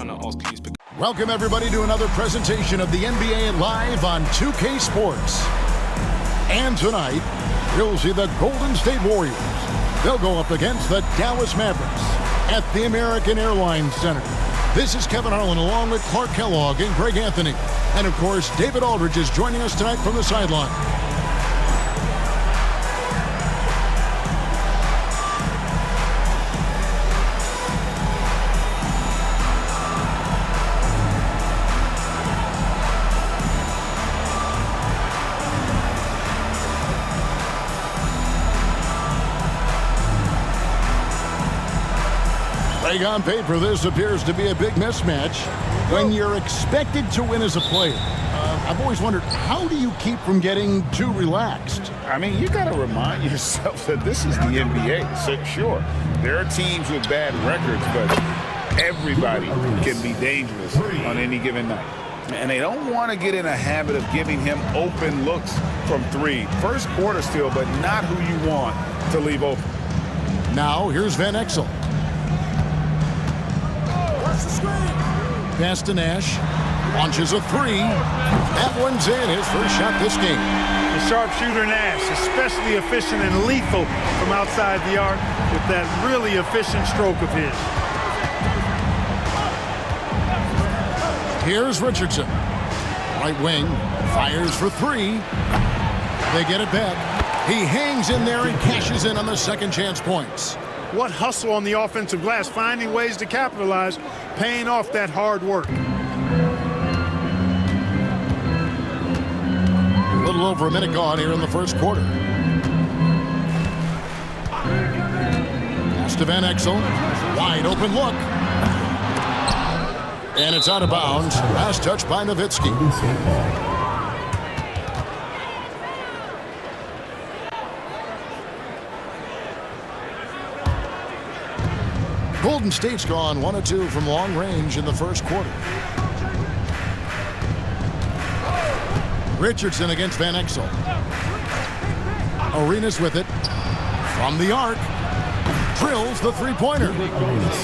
trying to ask please. Welcome everybody to another presentation of the NBA live on 2K Sports. And tonight, you'll see the Golden State Warriors. They'll go up against the Dallas Mavericks at the American Airlines Center. This is Kevin Harlan along with Clark Kellogg and Greg Anthony. And of course, David Aldridge is joining us tonight from the sideline. On paper, this appears to be a big mismatch when you're expected to win as a player. I've always wondered, how do you keep from getting too relaxed? I mean, you got to remind yourself that this is the NBA. So sure, there are teams with bad records, but everybody can be dangerous on any given night. And they don't want to get in a habit of giving him open looks from three. First quarter still, but not who you want to leave open. Now, here's Van Exel. Pass to Nash. Launches a three. That one's in. His first shot this game. The sharpshooter Nash, especially efficient and lethal from outside the arc with that really efficient stroke of his. Here's Richardson. Right wing. Fires for three. They get it back. He hangs in there and cashes in on the second chance points. What hustle on the offensive glass, finding ways to capitalize, paying off that hard work. A little over a minute gone here in the first quarter. Pass to Van Exel. Wide open look. And it's out of bounds. Last touch by Nowitzki. Golden State's gone 1 of 2 from long range in the first quarter. Richardson against Van Exel. Arenas with it. From the arc. Drills the three-pointer.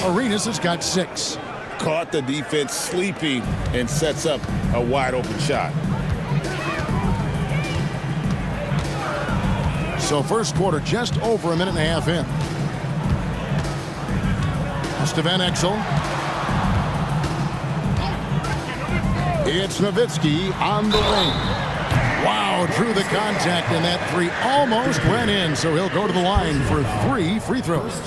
Arenas has got 6. Caught the defense sleeping and sets up a wide-open shot. So first quarter just over a minute and a half in. To Van Exel. It's Nowitzki on the wing. Wow, drew the contact, and that three almost went in, so he'll go to the line for 3 free throws.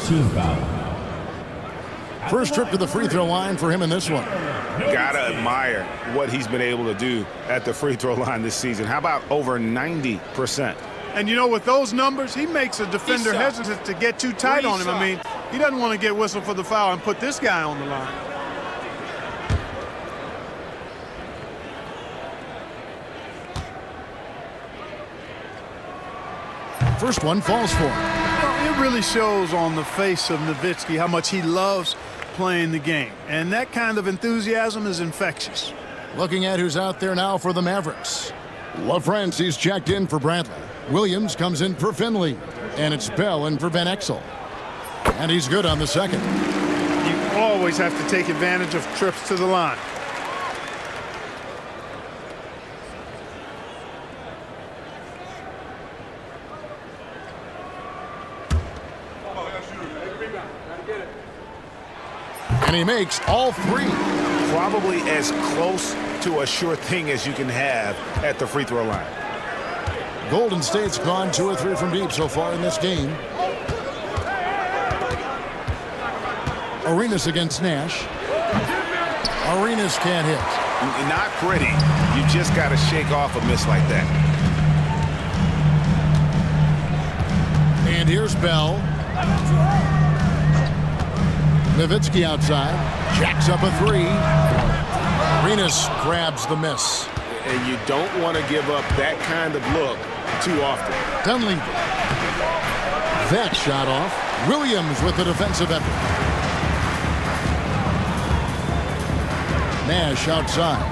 First trip to the free throw line for him in this one. Gotta admire what he's been able to do at the free throw line this season. How about over 90%? And you know, with those numbers, he makes a defender hesitant to get too tight on him. I mean, he doesn't want to get whistled for the foul and put this guy on the line. First one falls for him. Well, it really shows on the face of Nowitzki how much he loves playing the game. And that kind of enthusiasm is infectious. Looking at who's out there now for the Mavericks. LaFrancis checked in for Bradley. Williams comes in for Finley. And it's Bell in for Van Exel. And he's good on the second. You always have to take advantage of trips to the line. And he makes all 3. Probably as close to a sure thing as you can have at the free throw line. Golden State's gone 2 or 3 from deep so far in this game. Arenas against Nash. Arenas can't hit. Not pretty. You just got to shake off a miss like that. And here's Bell. Nowitzki outside. Jacks up a 3. Arenas grabs the miss. And you don't want to give up that kind of look too often. Dunleavy. That shot off. Williams with the defensive effort. Nash outside.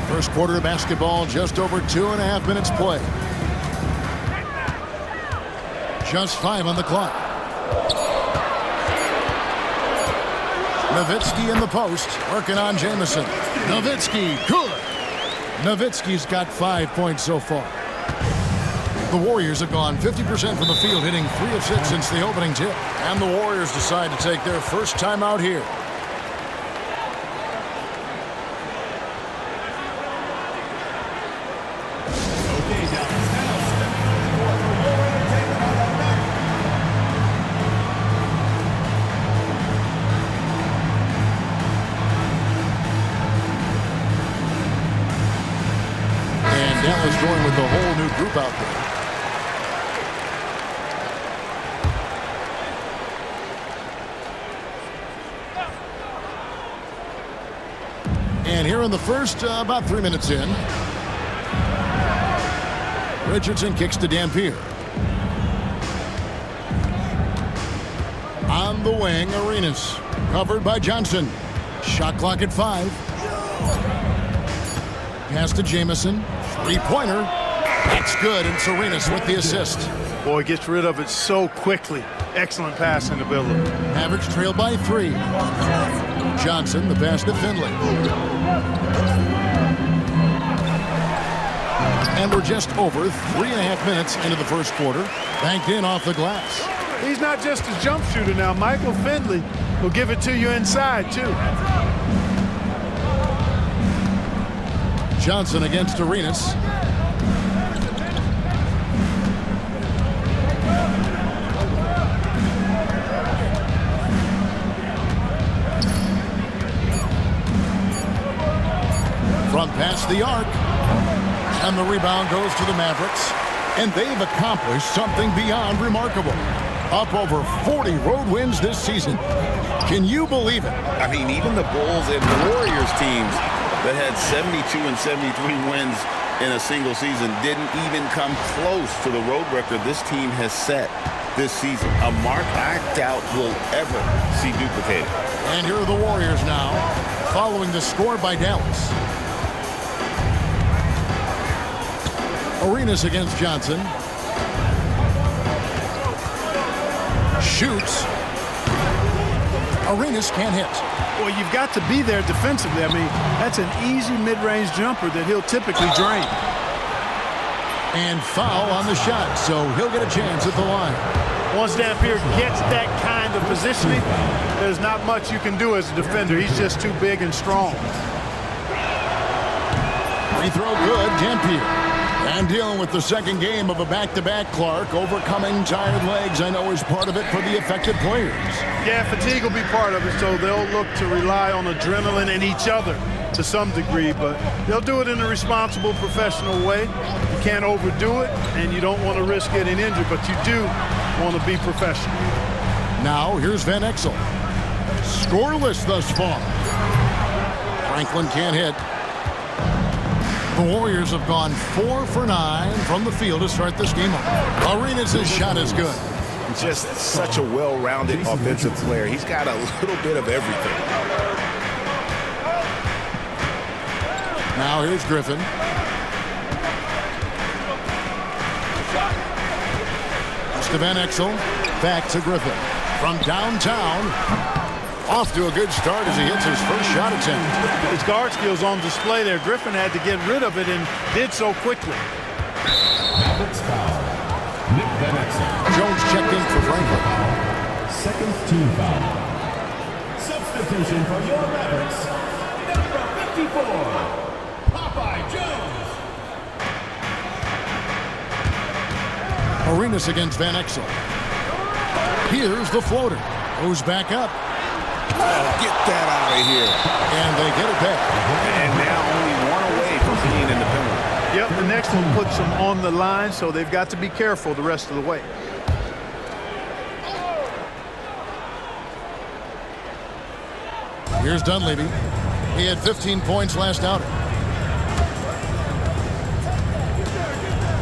First quarter of basketball, just over 2.5 minutes play. Just 5 on the clock. Nowitzki in the post, working on Jamison. Nowitzki, good. Nowitzki's got 5 points so far. The Warriors have gone 50% from the field, hitting 3 of 6 since the opening tip. And the Warriors decide to take their first time out here. And Dallas going with a whole new group out there. And here in the first, about 3 minutes in, Richardson kicks to Dampier. On the wing, Arenas, covered by Johnson. Shot clock at 5. Pass to Jamison. Three-pointer. That's good, and Arenas with the assist. Boy, gets rid of it so quickly. Excellent passing ability. Mavericks trail by 3. Johnson, the pass to Finley. And we're just over 3.5 minutes into the first quarter. Banked in off the glass. He's not just a jump shooter now. Michael Finley will give it to you inside, too. Johnson against Arenas. Front past the arc. And the rebound goes to the Mavericks. And they've accomplished something beyond remarkable. Up over 40 road wins this season. Can you believe it? I mean, even the Bulls and Warriors teams that had 72 and 73 wins in a single season didn't even come close to the road record this team has set this season. A mark I doubt we'll ever see duplicated. And here are the Warriors now, following the score by Dallas. Arenas against Johnson. Shoots. Arenas can't hit. Well, you've got to be there defensively. I mean, that's an easy mid-range jumper that he'll typically drain. And foul on the shot, so he'll get a chance at the line. Once Dampier gets that kind of positioning, there's not much you can do as a defender. He's just too big and strong. Free throw good, Dampier. And dealing with the second game of a back-to-back, Clark. Overcoming tired legs, I know, is part of it for the affected players. Yeah, fatigue will be part of it, so they'll look to rely on adrenaline and each other to some degree, but they'll do it in a responsible, professional way. You can't overdo it, and you don't want to risk getting injured, but you do want to be professional. Now, here's Van Exel. Scoreless thus far. Franklin can't hit. The Warriors have gone 4 for 9 from the field to start this game off. Arenas' shot is good. Just such a well-rounded offensive player. He's got a little bit of everything. Now here's Griffin. To Van Exel. Back to Griffin. From downtown. Off to a good start as he hits his first shot attempt. His guard skills on display there. Griffin had to get rid of it and did so quickly. Jones checked in for Franklin. Second team foul. Substitution for your Mavericks, number 54, Popeye Jones. Arenas against Van Exel. Here's the floater. Goes back up. Oh, get that out of here. And they get it back. And now only one away from being in the penalty. Yep, the next one puts them on the line, so they've got to be careful the rest of the way. Here's Dunleavy. He had 15 points last outing.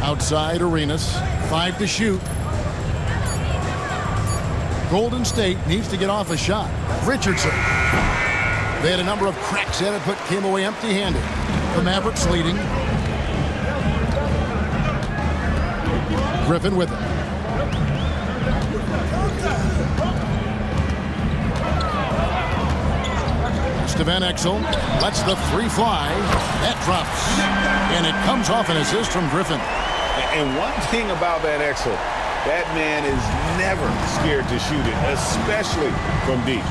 Outside Arenas. 5 to shoot. Golden State needs to get off a shot. Richardson. They had a number of cracks at it, but came away empty-handed. The Mavericks leading. Griffin with it. to Van Exel. Lets the three fly. That drops. And it comes off an assist from Griffin. And one thing about Van Exel, that man is never scared to shoot it, especially from deep.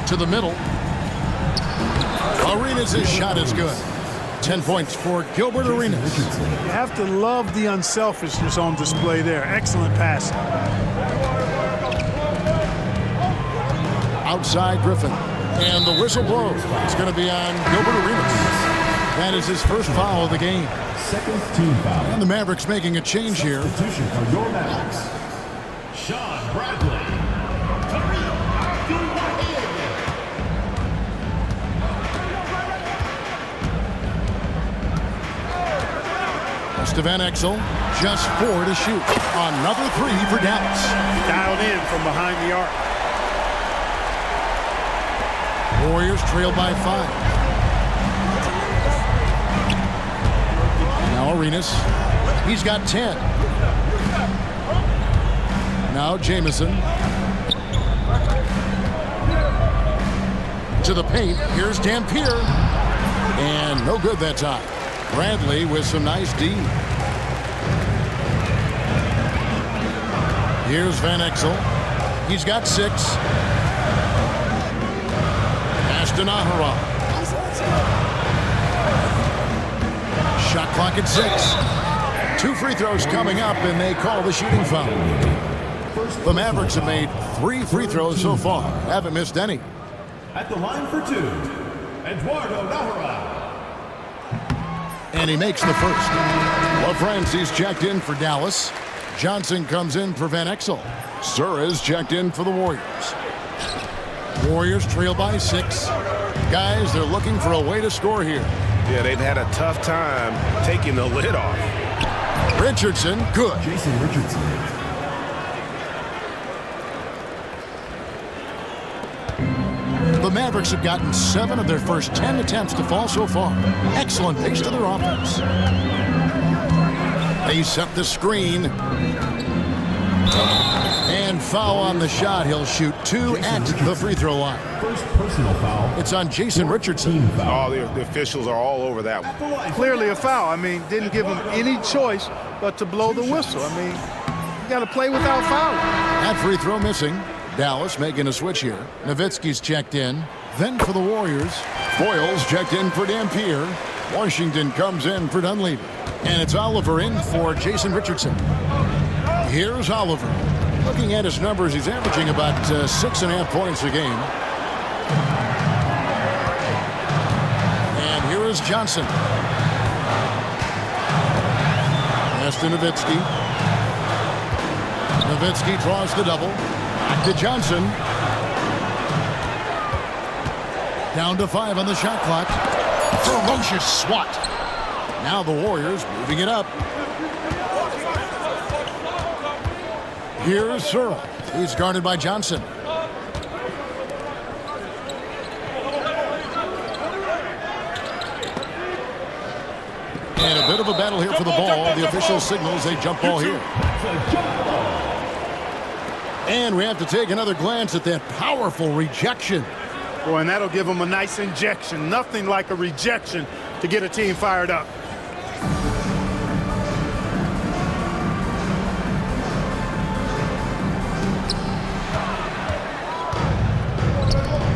To the middle. Arenas' shot is good. 10 points for Gilbert Arenas. You have to love the unselfishness on display there. Excellent pass. Outside Griffin. And the whistle blows. It's going to be on Gilbert Arenas. That is his first foul of the game. Second team foul. And the Mavericks making a change here. Substitution for your Mavericks. Sean Bradley. To Van Exel, just 4 to shoot. Another 3 for Dallas. Dialed in from behind the arc. Warriors trail by 5. Now Arenas, he's got 10. Now Jamison. To the paint, here's Dampier. And no good that time. Bradley with some nice D. Here's Van Exel. He's got 6. Pass to Nahara. Shot clock at 6. 2 free throws coming up, and they call the shooting foul. The Mavericks have made 3 free throws so far. Haven't missed any. At the line for 2, Eduardo Nahara. And he makes the first. LaFrancie's checked in for Dallas. Johnson comes in for Van Exel. Sura's checked in for the Warriors. Warriors trail by 6. Guys, they're looking for a way to score here. Yeah, they've had a tough time taking the lid off. Richardson, good. Jason Richardson. The Mavericks have gotten 7 of their first 10 attempts to fall so far. Excellent pace to their offense. They set the screen. And foul on the shot. He'll shoot 2 at the free throw line. First personal foul. It's on Jason Richardson. Oh, the officials are all over that one. Clearly a foul. I mean, didn't give him any choice but to blow the whistle. I mean, you got to play without fouling. That free throw missing. Dallas making a switch here. Nowitzki's checked in. Then for the Warriors, Boyle's checked in for Dampier. Washington comes in for Dunleavy. And it's Oliver in for Jason Richardson. Here's Oliver. Looking at his numbers, he's averaging about 6.5 points a game. And here is Johnson. Pass to Nowitzki. Nowitzki draws the double. To Johnson. Down to 5 on the shot clock. Ferocious swat. Now the Warriors moving it up. Here's Sura. He's guarded by Johnson. And a bit of a battle here for the ball. The official signals a jump ball here. And we have to take another glance at that powerful rejection. Boy, and that'll give them a nice injection. Nothing like a rejection to get a team fired up.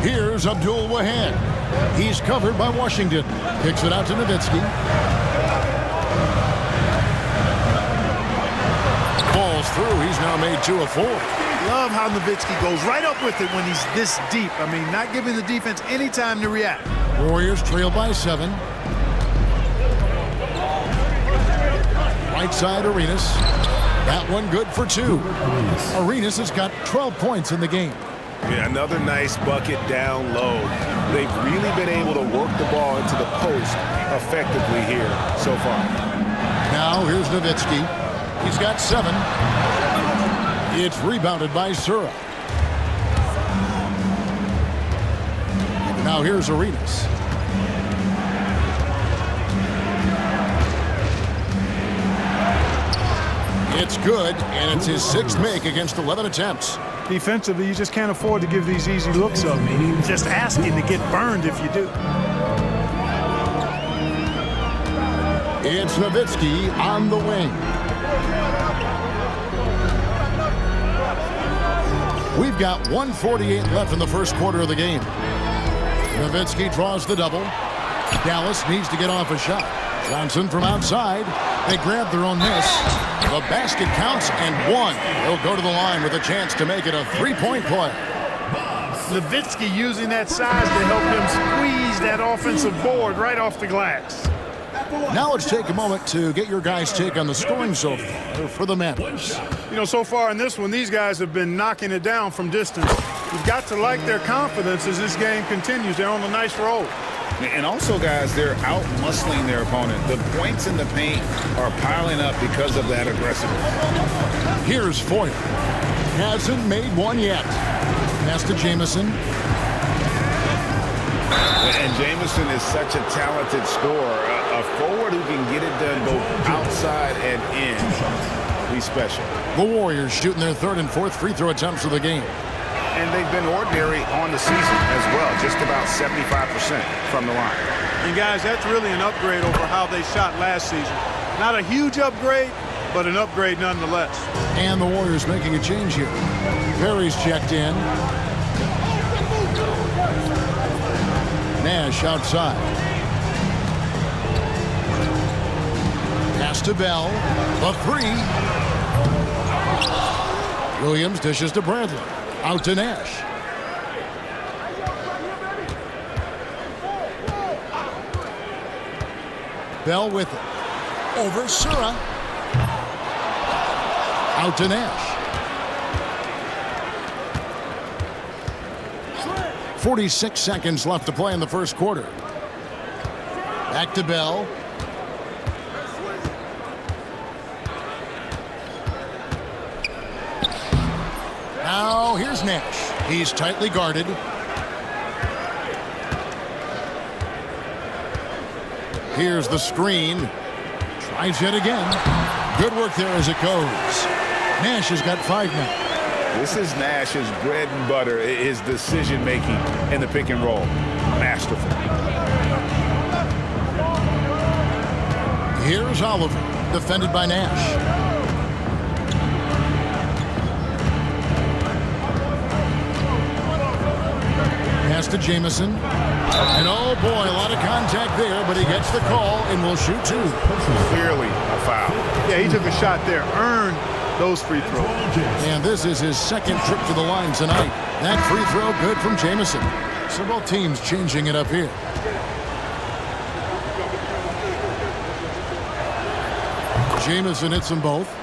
Here's Abdul Wahad. He's covered by Washington. Kicks it out to Nowitzki. Falls through. He's now made 2 of 4. Love how Nowitzki goes right up with it when he's this deep. I mean, not giving the defense any time to react. Warriors trail by 7. Right side, Arenas. That one good for 2. Arenas has got 12 points in the game. Yeah, another nice bucket down low. They've really been able to work the ball into the post effectively here so far. Now here's Nowitzki. He's got 7. It's rebounded by Sura. Now here's Arenas. It's good, and it's his 6th make against 11 attempts. Defensively, you just can't afford to give these easy looks up. Just asking to get burned if you do. It's Nowitzki on the wing. We've got 1:48 left in the first quarter of the game. Nowitzki draws the double. Dallas needs to get off a shot. Johnson from outside. They grab their own miss. The basket counts and one. He'll go to the line with a chance to make it a 3-point play. Nowitzki using that size to help him squeeze that offensive board right off the glass. Now let's take a moment to get your guys' take on the scoring so far for the Mavericks. You know, so far in this one, these guys have been knocking it down from distance. You've got to like their confidence as this game continues. They're on a nice roll. And also, guys, they're out-muscling their opponent. The points in the paint are piling up because of that aggressiveness. Here's Foyle. Hasn't made one yet. Pass to Jamison. And Jamison is such a talented scorer. A forward who can get it done both outside and in. He's special. The Warriors shooting their 3rd and 4th free throw attempts of the game. And they've been ordinary on the season as well, just about 75% from the line. And guys, that's really an upgrade over how they shot last season. Not a huge upgrade, but an upgrade nonetheless. And the Warriors making a change here. Perry's checked in. Nash outside. Pass to Bell. The 3. Williams dishes to Bradley. Out to Nash. Bell with it. Over Sura. Out to Nash. 46 seconds left to play in the first quarter. Back to Bell. Now here's Nash. He's tightly guarded. Here's the screen. Tries it again. Good work there as it goes. Nash has got 5 now. This is Nash's bread and butter, his decision-making in the pick and roll. Masterful. Here's Oliver, defended by Nash. Pass to Jamison. And oh boy, a lot of contact there, but he gets the call and will shoot 2. Clearly a foul. Yeah, he took a shot there, earned those free throws. And this is his 2nd trip to the line tonight. That free throw good from Jamison. So both teams changing it up here. Jamison hits them both.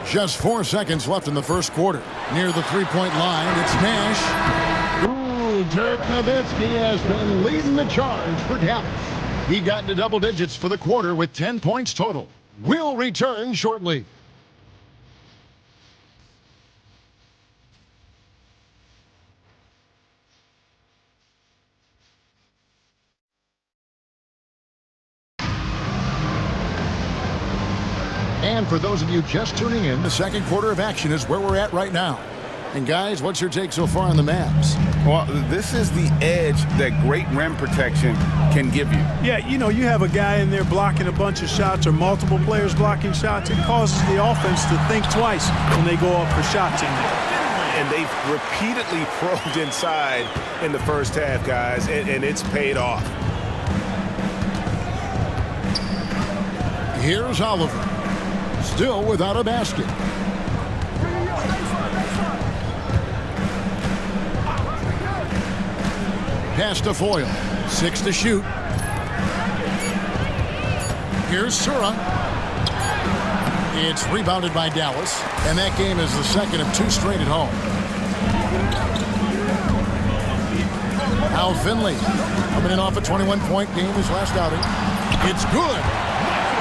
Just 4 seconds left in the first quarter. Near the 3-point line, it's Nash. Ooh, Dirk Nowitzki has been leading the charge for Dallas. He got into double digits for the quarter with 10 points total. We'll return shortly. And for those of you just tuning in, the second quarter of action is where we're at right now. And guys, what's your take so far on the Mavs? Well, this is the edge that great rim protection can give you. Yeah, you know, you have a guy in there blocking a bunch of shots or multiple players blocking shots. It causes the offense to think twice when they go up for shots in there. And they've repeatedly probed inside in the first half, guys, and it's paid off. Here's Oliver. Still without a basket. Pass to Foyle. 6 to shoot. Here's Sura. It's rebounded by Dallas. And that game is the second of 2 straight at home. Al Finley coming in off a 21-point game his last outing. It's good.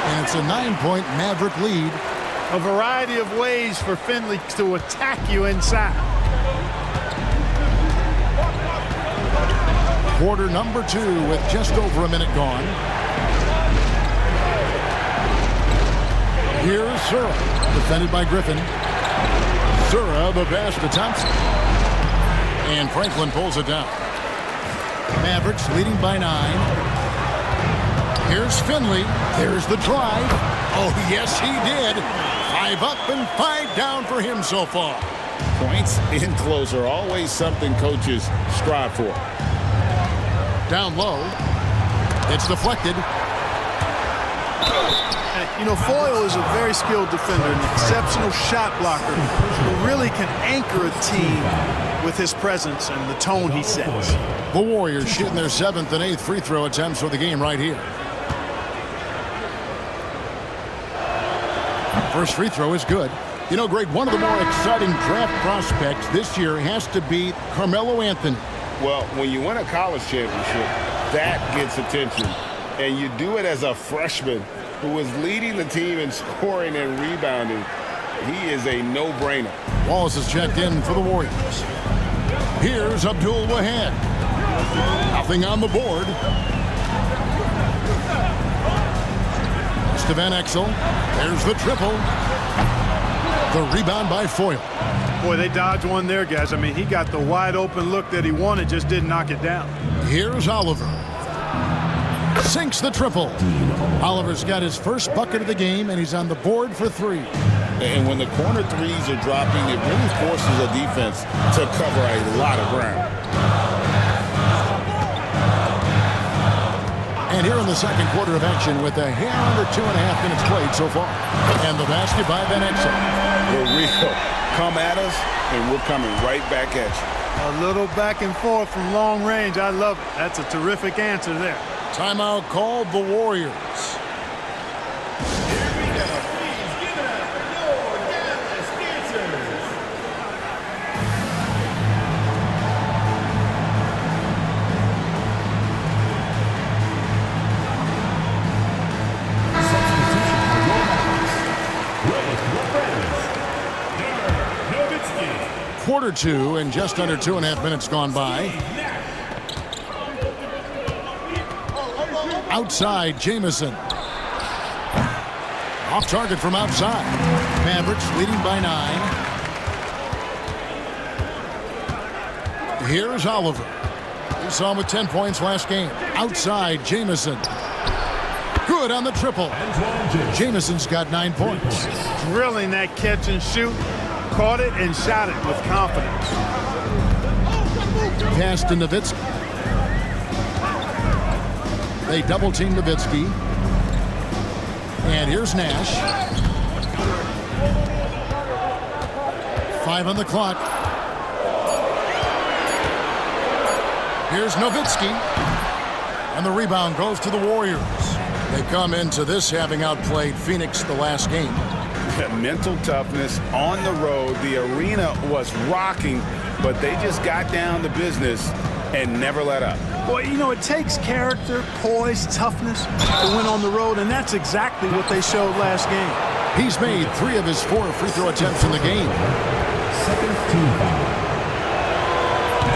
And it's a 9-point Maverick lead. A variety of ways for Finley to attack you inside. Quarter number 2 with just over a minute gone. Here's Sura, defended by Griffin. Sura, the pass to Thompson. And Franklin pulls it down. Mavericks leading by 9. Here's Finley. There's the drive. Oh, yes, he did. 5 up and 5 down for him so far. Points in close are always something coaches strive for. Down low. It's deflected. You know, Foyle is a very skilled defender, an exceptional shot blocker who really can anchor a team with his presence and the tone he sets. The Warriors shooting their 7th and 8th free throw attempts for the game right here. First free throw is good. You know, Greg, one of the more exciting draft prospects this year has to be Carmelo Anthony. Well, when you win a college championship, that gets attention. And you do it as a freshman who is leading the team in scoring and rebounding. He is a no-brainer. Wallace is checked in for the Warriors. Here's Abdul Wahad. Nothing on the board. To Van Exel. There's the triple. The rebound by Foyle. Boy, they dodged one there, guys. I mean, he got the wide open look that he wanted, just didn't knock it down. Here's Oliver. Sinks the triple. Oliver's got his first bucket of the game, and he's on the board for 3. And when the corner threes are dropping, it really forces a defense to cover a lot of ground. And here in the second quarter of action with a hair under 2.5 minutes played so far. And the basket by Van Exel. For real. Come at us, and we're coming right back at you. A little back and forth from long range. I love it. That's a terrific answer there. Timeout called the Warriors. Quarter 2 and just under 2.5 minutes gone by. Outside, Jamison. Off target from outside. Mavericks leading by 9. Here's Oliver. We saw him with 10 points last game. Outside, Jamison. Good on the triple. Jamison's got 9 points. Drilling that catch and shoot. Caught it and shot it with confidence. Pass to Nowitzki. They double-team Nowitzki. And here's Nash. 5 on the clock. Here's Nowitzki. And the rebound goes to the Warriors. They come into this having outplayed Phoenix the last game. Mental toughness on the road. The arena was rocking, but they just got down to business and never let up. Well, you know, it takes character, poise, toughness to win on the road, and that's exactly what they showed last game. He's made 3 of his 4 free throw attempts in the game.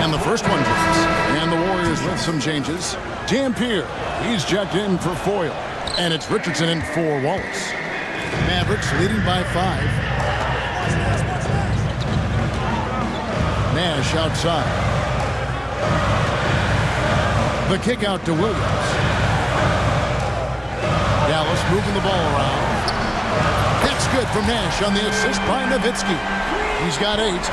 And the first one drops. And the Warriors with some changes. Dampier, he's checked in for Foyle. And it's Richardson in for Wallace. Mavericks leading by 5. Nash outside. The kick out to Williams. Dallas moving the ball around. That's good from Nash on the assist by Nowitzki. He's got 8.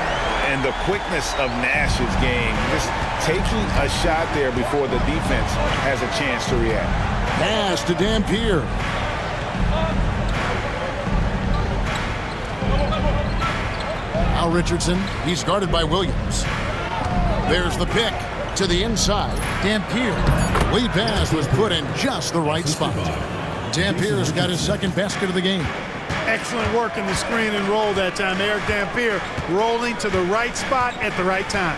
And the quickness of Nash's game, just taking a shot there before the defense has a chance to react. Pass to Dampier. Now Richardson, he's guarded by Williams. There's the pick to the inside. Dampier. Lead pass was put in just the right spot. Dampier's got his second basket of the game. Excellent work in the screen and roll that time. Eric Dampier rolling to the right spot at the right time.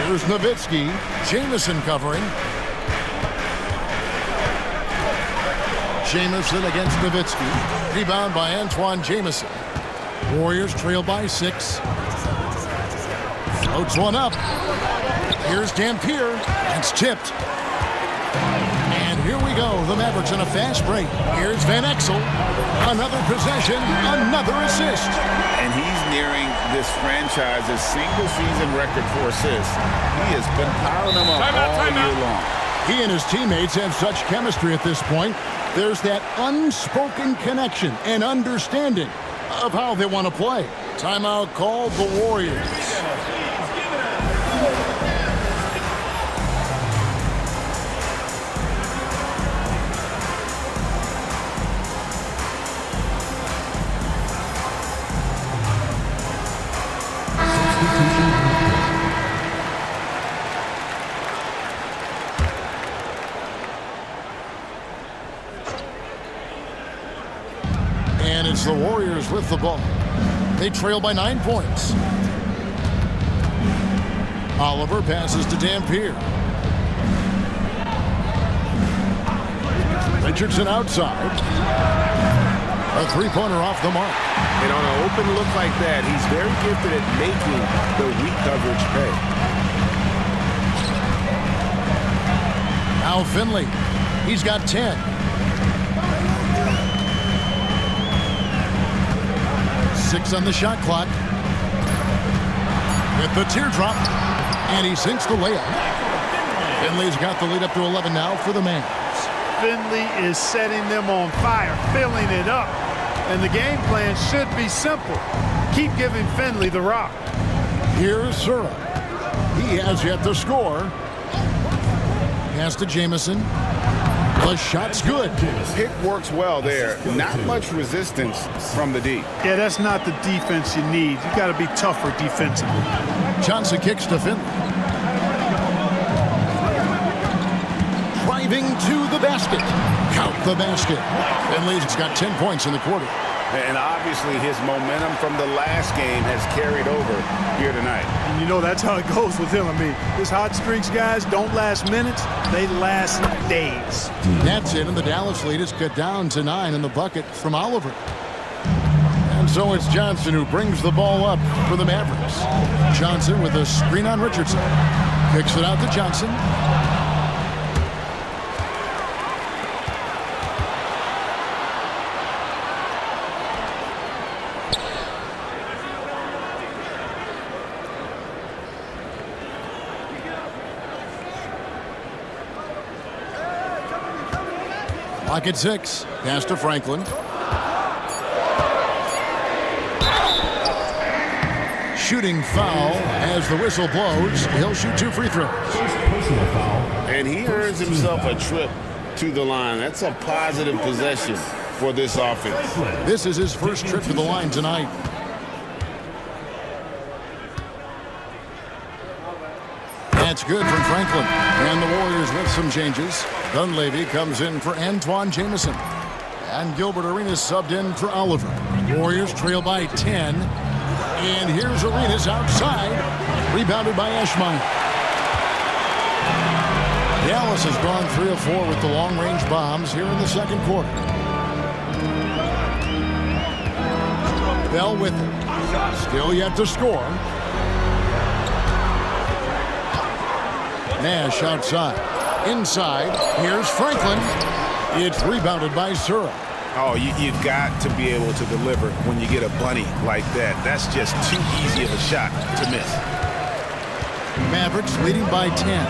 Here's Nowitzki. Jamison covering. Jamison against Nowitzki. Rebound by Antoine Jamison. Warriors trail by 6. Floats one up. Here's Dampier. It's tipped. And here we go. The Mavericks on a fast break. Here's Van Exel. Another possession, another assist. And he's nearing this franchise's single-season record for assists. He has been piling them up all year long. He and his teammates have such chemistry at this point. There's that unspoken connection and understanding of how they want to play. Timeout called the Warriors. And it's the Warriors with the ball. They trail by 9 points. Oliver passes to Dampier. Richardson outside. A three-pointer off the mark. And on an open look like that, he's very gifted at making the weak coverage pay. Now Finley. He's got 10. 6 on the shot clock. With the teardrop. And he sinks the layup. Finley's got the lead up to 11 now for the Mavs. Finley is setting them on fire, filling it up. And the game plan should be simple. Keep giving Finley the rock. Here's Sura. He has yet to score. Pass to Jamison. The shot's good. Pick works well there. Not much resistance from the D. Yeah, that's not the defense you need. You got to be tougher defensively. Johnson kicks to Finley. Driving to the basket. Count the basket. Finley's got 10 points in the quarter. And obviously his momentum from the last game has carried over here tonight. And you know that's how it goes with him. I mean, his hot streaks, guys, don't last minutes. They last days. That's it, and the Dallas lead is cut down to 9 in the bucket from Oliver. And so it's Johnson who brings the ball up for the Mavericks. Johnson with a screen on Richardson. Kicks it out to Johnson. Clock at 6. Pass to Franklin. Shooting foul as the whistle blows. He'll shoot 2 free throws. And he earns himself a trip to the line. That's a positive possession for this offense. This is his first trip to the line tonight. That's good from Franklin. And the Warriors with some changes. Dunleavy comes in for Antoine Jamison. And Gilbert Arenas subbed in for Oliver. Warriors trail by 10. And here's Arenas outside. Rebounded by Eschmeyer. Dallas has gone 3 of 4 with the long-range bombs here in the second quarter. Bell with it. Still yet to score. Nash outside. Inside. Here's Franklin. It's rebounded by Sura. Oh, you've got to be able to deliver when you get a bunny like that. That's just too easy of a shot to miss. Mavericks leading by 10.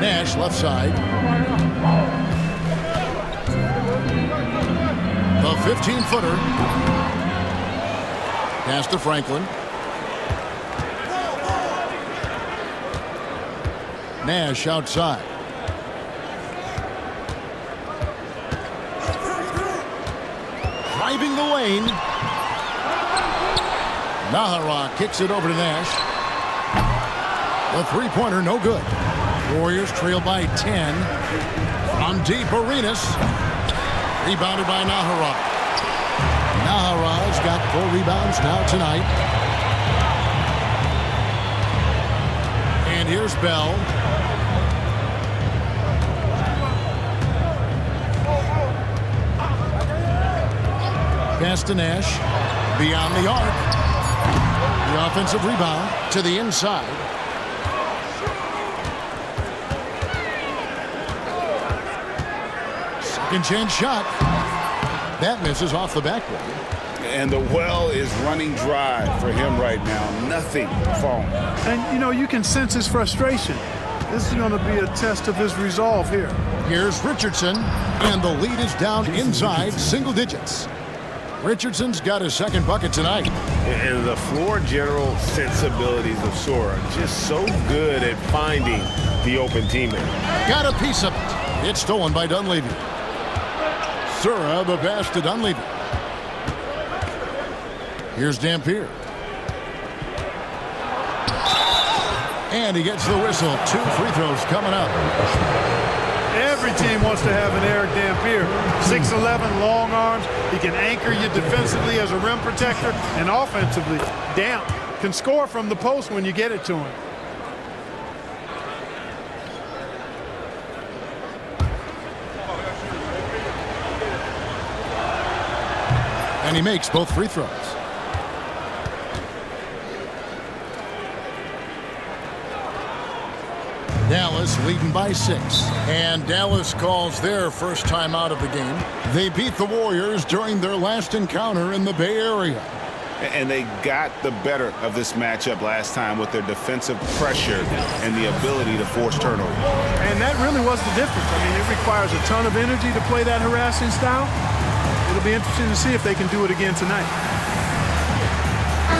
Nash left side. The 15-footer. Pass to Franklin. Nash outside. Driving the lane. Nahara kicks it over to Nash. The three-pointer no good. Warriors trail by 10. On deep, Arenas. Rebounded by Nahara. Nahara's got 4 rebounds now tonight. And here's Bell. Pass to Nash. Beyond the arc. The offensive rebound to the inside. Second chance shot. That misses off the backboard. And the well is running dry for him right now. Nothing falling. And, you know, you can sense his frustration. This is going to be a test of his resolve here. Here's Richardson, and the lead is down inside single digits. Richardson's got his second bucket tonight. And the floor general sensibilities of Sora, just so good at finding the open teammate. Got a piece of it. It's stolen by Dunleavy. Sura the pass to Dunleavy. Here's Dampier. And he gets the whistle. 2 free throws coming up. Every team wants to have an Eric Dampier. 6'11", long arms. He can anchor you defensively as a rim protector and offensively. Damn, can score from the post when you get it to him. And he makes both free throws. Dallas leading by 6. And Dallas calls their first time out of the game. They beat the Warriors during their last encounter in the Bay Area. And they got the better of this matchup last time with their defensive pressure and the ability to force turnovers. And that really was the difference. I mean, it requires a ton of energy to play that harassing style. It'll be interesting to see if they can do it again tonight.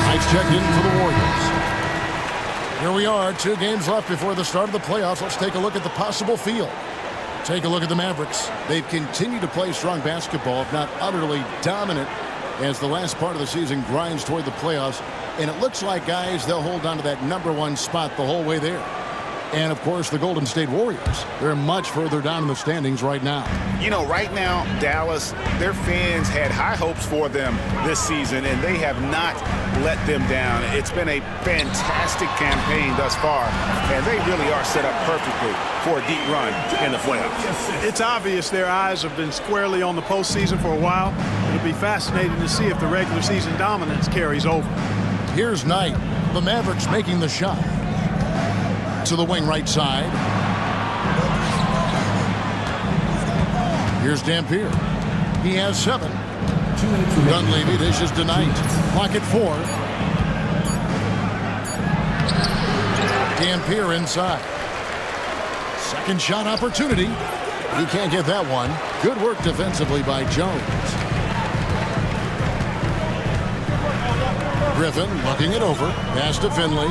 Nice check in for the Warriors. Here we are, 2 games left before the start of the playoffs. Let's take a look at the possible field. Take a look at the Mavericks. They've continued to play strong basketball, if not utterly dominant, as the last part of the season grinds toward the playoffs. And it looks like, guys, they'll hold on to that #1 spot the whole way there. And, of course, the Golden State Warriors. They're much further down in the standings right now. You know, right now, Dallas, their fans had high hopes for them this season, and they have not let them down. It's been a fantastic campaign thus far, and they really are set up perfectly for a deep run in the playoffs. It's obvious their eyes have been squarely on the postseason for a while. It'll be fascinating to see if the regular season dominance carries over. Here's Knight. The Mavericks making the shot. To the wing right side. Here's Dampier. He has 7. Dunleavy dishes to Knight. Clock at 4. Dampier inside. Second shot opportunity. He can't get that one. Good work defensively by Jones. Griffin looking it over. Pass to Finley.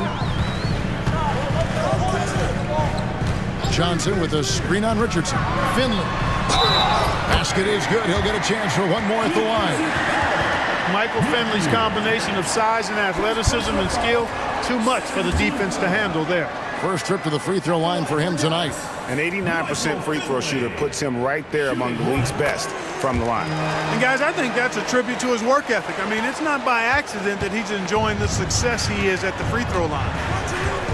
Johnson with a screen on Richardson. Finley. Basket is good. He'll get a chance for one more at the line. Michael Finley's combination of size and athleticism and skill, too much for the defense to handle there. First trip to the free throw line for him tonight. An 89% free throw shooter puts him right there among the league's best from the line. And guys, I think that's a tribute to his work ethic. I mean, it's not by accident that he's enjoying the success he is at the free throw line.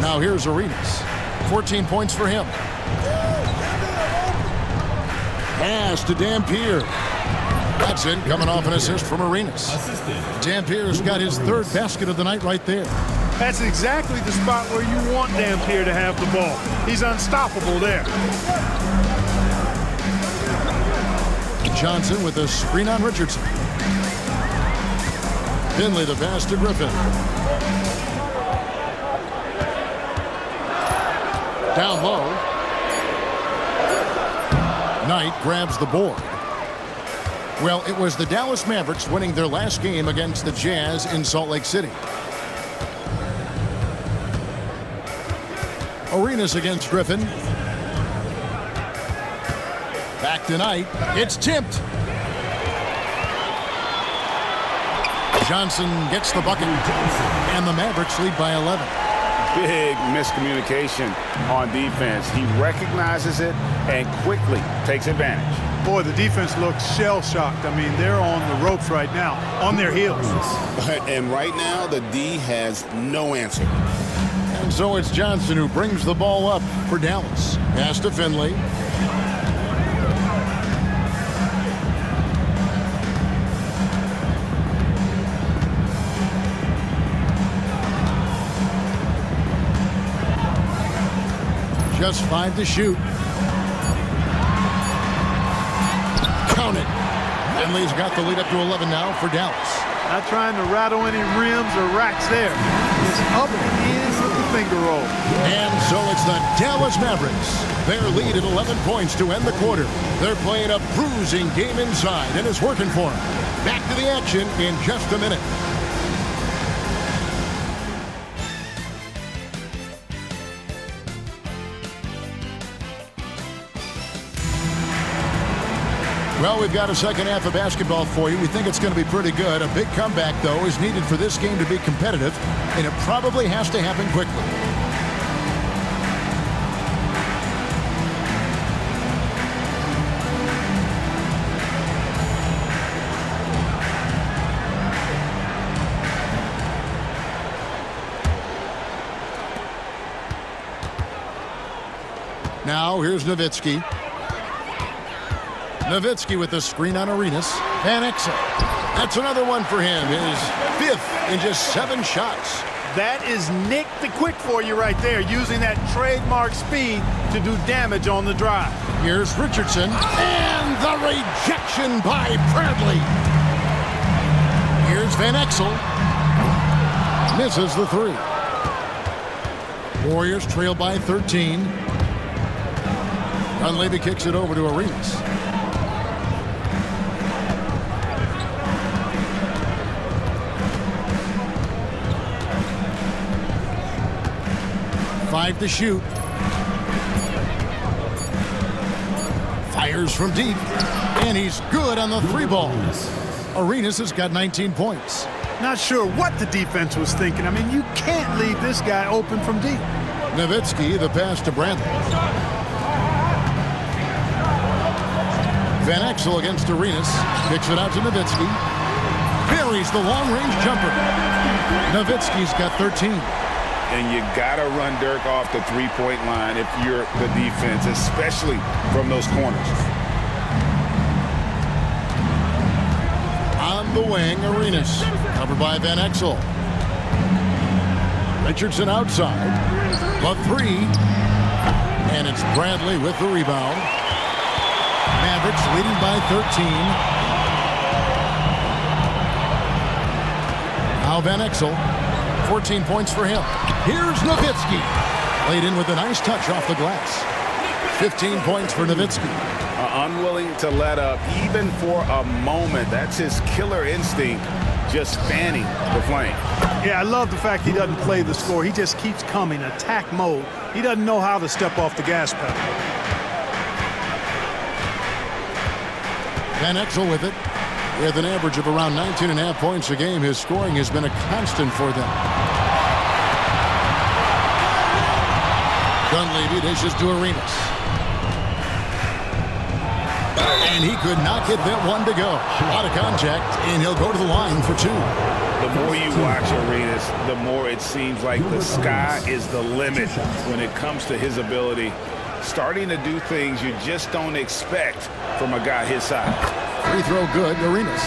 Now here's Arenas. 14 points for him. Pass to Dampier. That's it, coming off an assist from Arenas. Dampier's got his 3rd basket of the night right there. That's exactly the spot where you want Dampier to have the ball. He's unstoppable there. Johnson with a screen on Richardson. Finley the pass to Griffin. Down low. Knight grabs the board. Well, it was the Dallas Mavericks winning their last game against the Jazz in Salt Lake City. Arenas against Griffin. Back to Knight. It's tipped. Johnson gets the bucket. And the Mavericks lead by 11. Big miscommunication on defense. He recognizes it and quickly takes advantage. Boy, the defense looks shell-shocked. I mean, they're on the ropes right now, on their heels. And right now, the D has no answer. And so it's Johnson who brings the ball up for Dallas. Pass to Finley. Just 5 to shoot. Finley's got the lead up to 11 now for Dallas. Not trying to rattle any rims or racks there. Just up and in with the finger roll. And so it's the Dallas Mavericks. Their lead at 11 points to end the quarter. They're playing a bruising game inside, and it's working for them. Back to the action in just a minute. Well, we've got a second half of basketball for you. We think it's going to be pretty good. A big comeback, though, is needed for this game to be competitive, and it probably has to happen quickly. Now, here's Nowitzki. Nowitzki with the screen on Arenas. Van Exel. That's another one for him. His 5th in just 7 shots. That is Nick the Quick for you right there, using that trademark speed to do damage on the drive. Here's Richardson. And the rejection by Bradley. Here's Van Exel. Misses the 3. Warriors trail by 13. Dunleavy kicks it over to Arenas. Five to shoot. Fires from deep. And he's good on the 3 ball. Arenas has got 19 points. Not sure what the defense was thinking. I mean, you can't leave this guy open from deep. Nowitzki, the pass to Bradley. Van Exel against Arenas. Kicks it out to Nowitzki. Buries the long-range jumper. Nowitzki's got 13. And you got to run Dirk off the 3-point line if you're the defense, especially from those corners. On the wing, Arenas. Covered by Van Exel. Richardson outside. The 3. And it's Bradley with the rebound. Mavericks leading by 13. Now Van Exel. 14 points for him. Here's Nowitzki. Laid in with a nice touch off the glass. 15 points for Nowitzki. Unwilling to let up even for a moment. That's his killer instinct, just fanning the flame. Yeah, I love the fact he doesn't play the score. He just keeps coming, attack mode. He doesn't know how to step off the gas pedal. Van Exel with it. With an average of around 19.5 points a game, his scoring has been a constant for them. Dunleavy dishes to Arenas. And he could not get that one to go. Out of contact, and he'll go to the line for 2. The more you watch Arenas, the more it seems like the sky is the limit when it comes to his ability. Starting to do things you just don't expect from a guy his size. Free throw good, Arenas.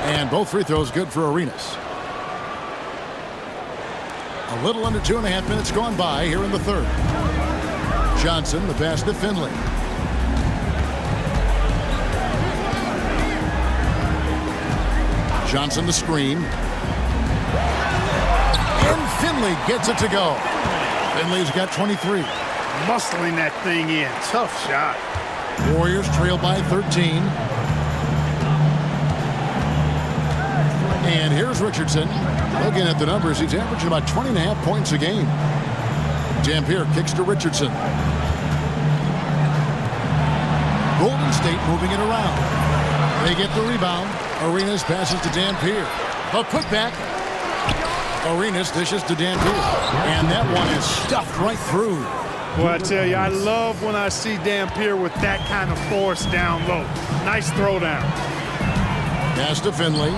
And both free throws good for Arenas. A little under 2.5 minutes gone by here in the 3rd. Johnson, the pass to Finley. Johnson the screen. And Finley gets it to go. Finley's got 23. Muscling that thing in. Tough shot. Warriors trail by 13. And here's Richardson. Looking at the numbers, he's averaging about 20.5 points a game. Dampier kicks to Richardson. Golden State moving it around. They get the rebound. Arenas passes to Dampier. A putback. Arenas dishes to Dampier. And that one is stuffed right through. Boy, I tell you, I love when I see Dampier with that kind of force down low. Nice throwdown. Pass to Finley.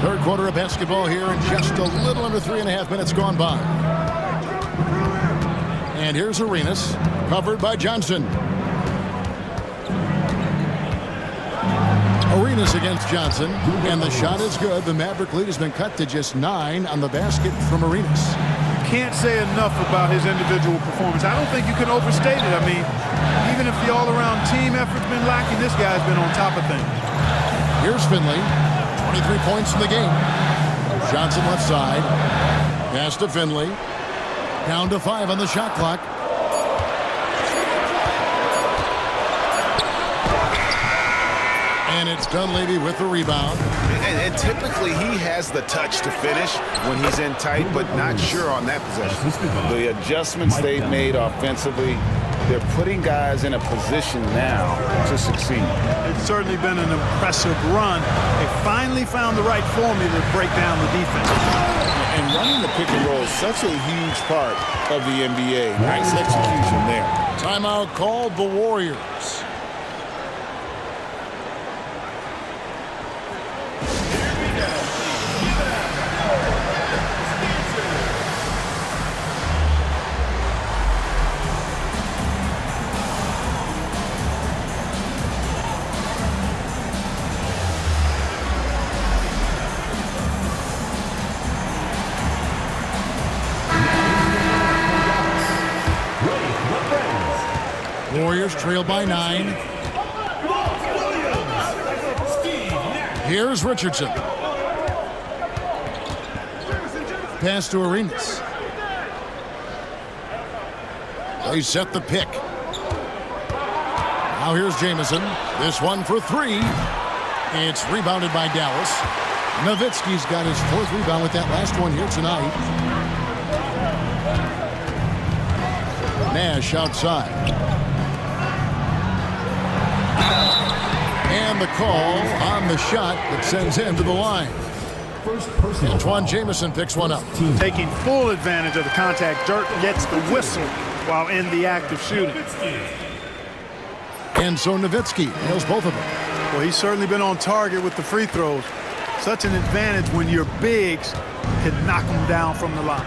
3rd quarter of basketball here, and just a little under 3.5 minutes gone by. And here's Arenas, covered by Johnson. Arenas against Johnson, and the shot is good. The Maverick lead has been cut to just 9 on the basket from Arenas. Can't say enough about his individual performance. I don't think you can overstate it. I mean, even if the all-around team effort's been lacking, this guy's been on top of things. Here's Finley, 23 points in the game. Johnson left side, pass to Finley, down to 5 on the shot clock. And it's Dunleavy with the rebound. And typically he has the touch to finish when he's in tight, but not sure on that possession. The adjustments they've made offensively, they're putting guys in a position now to succeed. It's certainly been an impressive run. They finally found the right formula to break down the defense. And running the pick and roll is such a huge part of the NBA. Nice execution there. Timeout called the Warriors. Warriors trail by 9. Here's Richardson. Pass to Arenas. They set the pick. Now here's Jamison. This one for 3. It's rebounded by Dallas. Nowitzki's got his 4th rebound with that last one here tonight. Nash outside. And the call on the shot that sends him to the line. Antoine Jamison picks one up. Taking full advantage of the contact. Dirk gets the whistle while in the act of shooting. And so Nowitzki nails both of them. Well, he's certainly been on target with the free throws. Such an advantage when your bigs can knock them down from the line.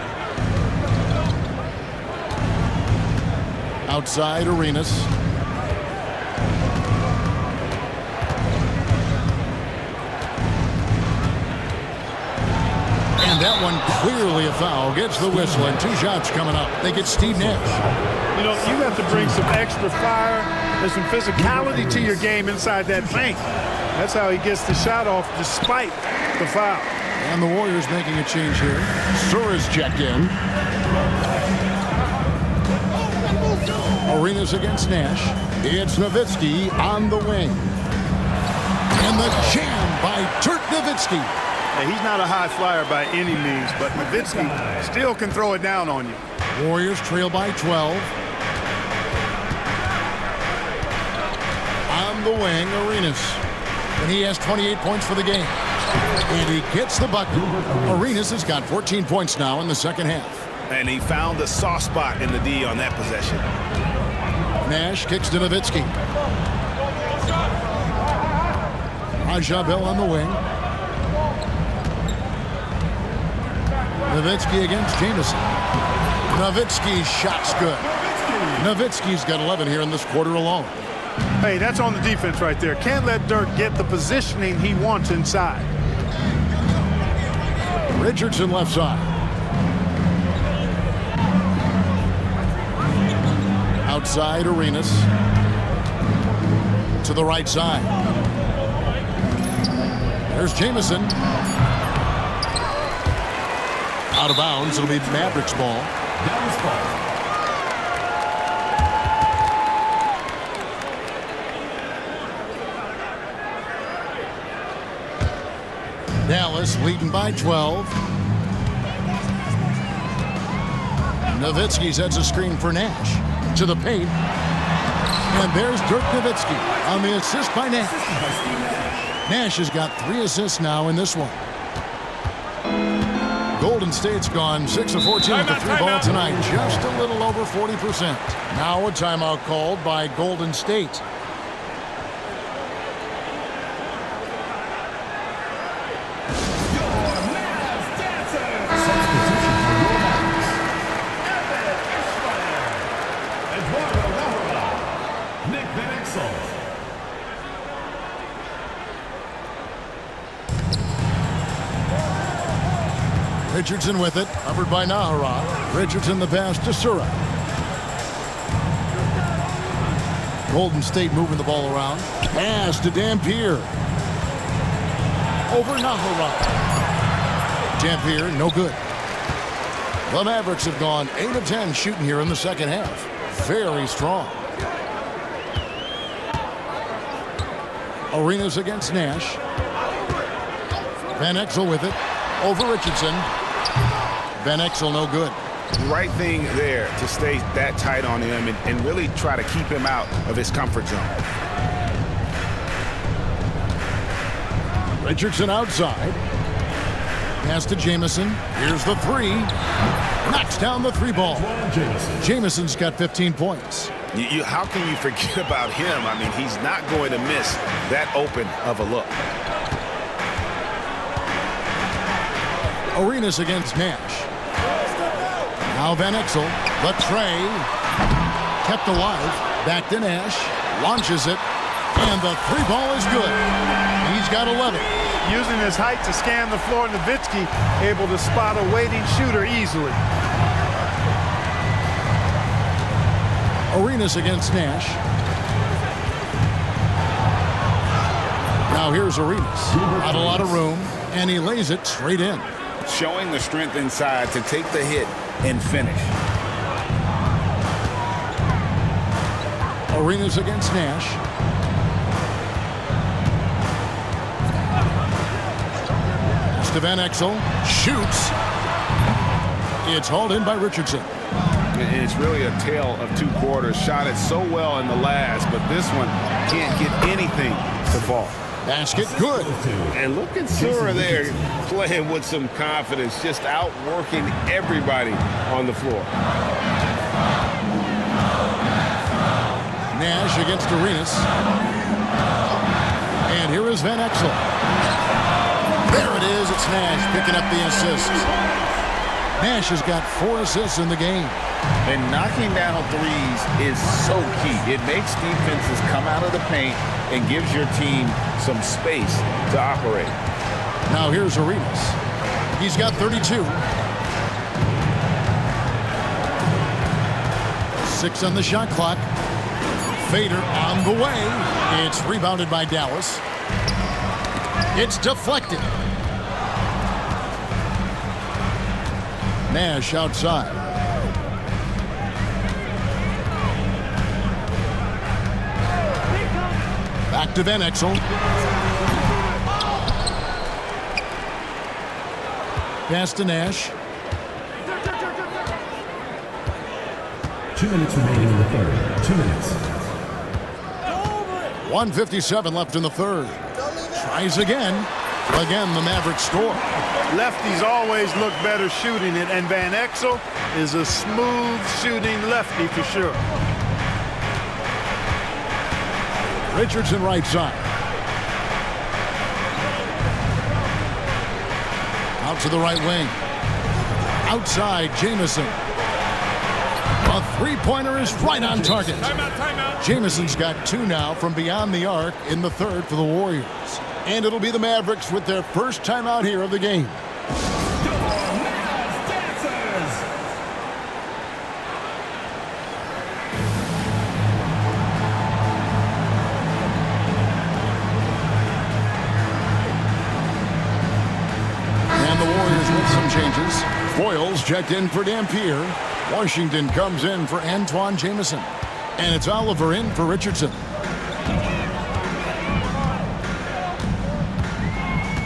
Outside Arenas. And that one clearly a foul. Gets the whistle, and 2 shots coming up. They get Steve Nash. You know, you have to bring some extra fire and some physicality to your game inside that paint. That's how he gets the shot off despite the foul. And the Warriors making a change here. Sura's checked in. Arenas against Nash. It's Nowitzki on the wing. And the jam by Dirk Nowitzki. Hey, he's not a high flyer by any means, but Nowitzki still can throw it down on you. Warriors trail by 12. On the wing, Arenas. And he has 28 points for the game. And he gets the bucket. Arenas has got 14 points now in the second half. And he found the soft spot in the D on that possession. Nash kicks to Nowitzki. Raja Bell on the wing. Nowitzki against Jamison. Nowitzki's shot's good. Nowitzki's got 11 here in this quarter alone. Hey, that's on the defense right there. Can't let Dirk get the positioning he wants inside. Richardson left side. Outside Arenas. To the right side. There's Jamison. Out of bounds. It'll be Mavericks ball. Dallas ball. Dallas leading by 12. Nowitzki sets a screen for Nash. To the paint. And there's Dirk Nowitzki on the assist by Nash. Nash has got 3 assists now in this one. Golden State's gone 6 of 14 with the 3-ball tonight. Just a little over 40%. Now a timeout called by Golden State. Richardson with it, covered by Nahara. Richardson the pass to Sura. Golden State moving the ball around. Pass to Dampier. Over Nahara. Dampier, no good. The Mavericks have gone 8 of 10 shooting here in the second half. Very strong. Arenas against Nash. Van Exel with it. Over Richardson. Van Exel no good. Right thing there to stay that tight on him and really try to keep him out of his comfort zone. Richardson outside. Pass to Jamison. Here's the three. Knocks down the three ball. Jamison's got 15 points. How can you forget about him? I mean, he's not going to miss that open of a look. Arenas against Nash. Now Van Exel, the tray, kept alive, back to Nash, launches it, and the three ball is good. He's got 11. Using his height to scan the floor, Nowitzki able to spot a waiting shooter easily. Arenas against Nash. Now here's Arenas. Not a lot of room, and he lays it straight in. Showing the strength inside to take the hit and finish. Arenas against Nash. To Van Exel. Shoots. It's hauled in by Richardson. It's really a tale of two quarters. Shot it so well in the last, but this one can't get anything to fall. Basket good. And look at Sura there playing with some confidence, just outworking everybody on the floor. Nash against Arenas. And here is Van Exel. There it is. It's Nash picking up the assist. Nash has got 4 assists in the game. And knocking down threes is so key. It makes defenses come out of the paint and gives your team some space to operate. Now here's Arenas. He's got 32. 6 on the shot clock. Fader on the way. It's rebounded by Dallas. It's deflected. Nash outside. Back to Van Exel. Pass to Nash. 2 minutes remaining in the third. 2 minutes. 1:57 left in the third. Tries again. Again, the Mavericks score. Lefties always look better shooting it, and Van Exel is a smooth shooting lefty for sure. Richardson right side. Out to the right wing. Outside, Jamison. A three-pointer is right on target. Timeout. Jamison's got 2 now from beyond the arc in the third for the Warriors. And it'll be the Mavericks with their first timeout here of the game. And the Warriors with some changes. Foyles checked in for Dampier. Washington comes in for Antoine Jamison. And it's Oliver in for Richardson.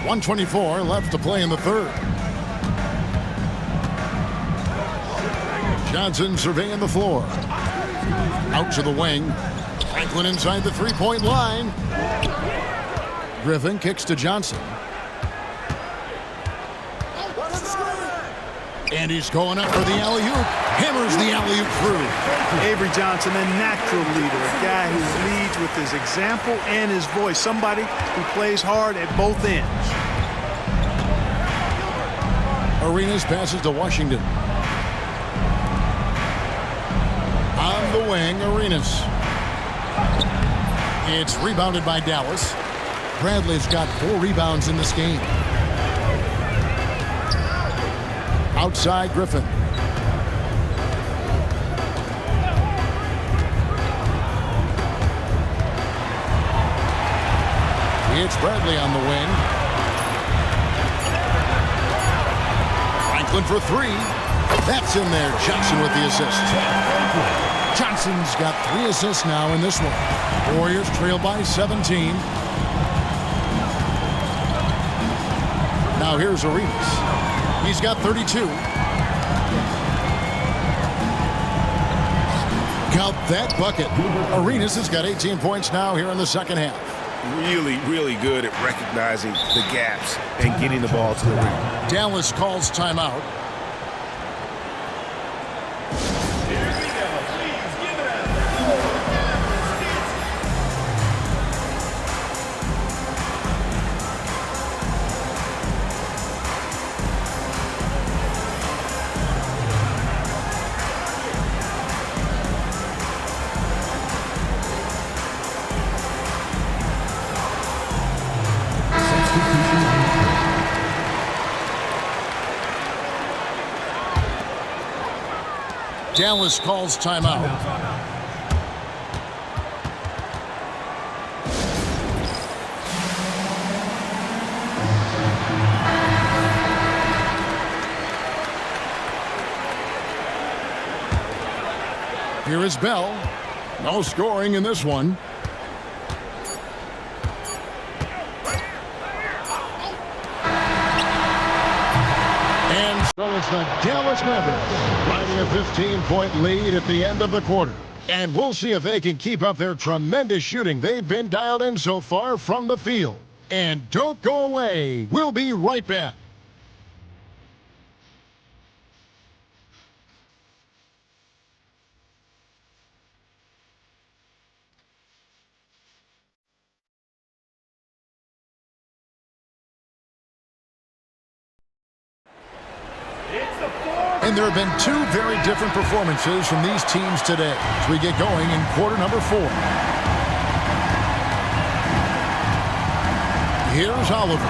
1:24 left to play in the third. Johnson surveying the floor. Out to the wing. Franklin inside the three-point line. Griffin kicks to Johnson. And he's going up for the alley-oop. Hammers the alley-oop through. Avery Johnson, a natural leader, a guy who leads with his example and his voice, somebody who plays hard at both ends. Arenas passes to Washington. On the wing, Arenas. It's rebounded by Dallas. Bradley's got 4 rebounds in this game. Outside Griffin. It's Bradley on the wing. Franklin for three. That's in there. Johnson with the assist. Johnson's got 3 assists now in this one. Warriors trail by 17. Now here's Arenas. He's got 32. Count that bucket. Arenas has got 18 points now here in the second half. Really, really good at recognizing the gaps and getting the ball to the rim. Dallas calls timeout. Dallas calls timeout. Here is Bell. No scoring in this one. And so it's the Dallas Mavericks riding a 15-point lead at the end of the quarter. And we'll see if they can keep up their tremendous shooting they've been dialed in so far from the field. And don't go away. We'll be right back. And there have been 2 very different performances from these teams today as we get going in quarter number 4. Here's Oliver.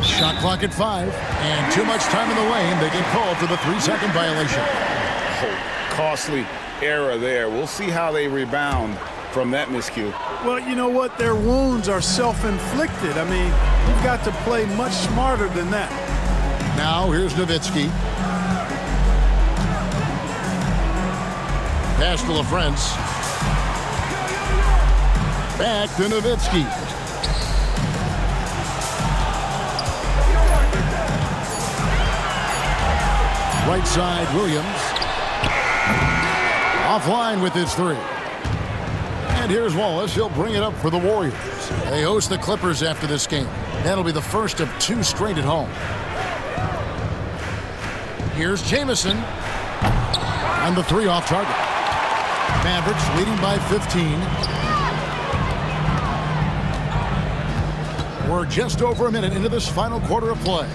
Shot clock at 5, and too much time in the lane. They get called for the 3-second violation. Oh, costly error there. We'll see how they rebound from that miscue. Well, you know what? Their wounds are self-inflicted. I mean, you've got to play much smarter than that. Now here's Nowitzki. Pass to LaFrance. Back to Nowitzki. Right side, Williams. Offline with his 3. And here's Wallace. He'll bring it up for the Warriors. They host the Clippers after this game. That'll be the first of 2 straight at home. Here's Jamison. And the 3 off target. Mavericks leading by 15. We're just over a minute into this final quarter of play.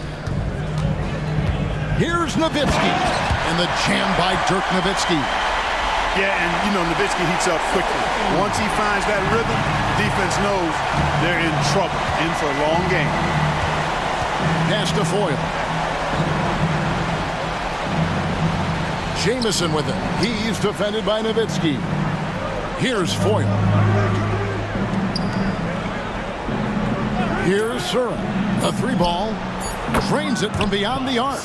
Here's Nowitzki. And the jam by Dirk Nowitzki. Yeah, and, you know, Nowitzki heats up quickly. Once he finds that rhythm, defense knows they're in trouble, in for a long game. Pass to Foyle. Jamison with it. He's defended by Nowitzki. Here's Foyle. Here's Sura. The 3 ball. Drains it from beyond the arc.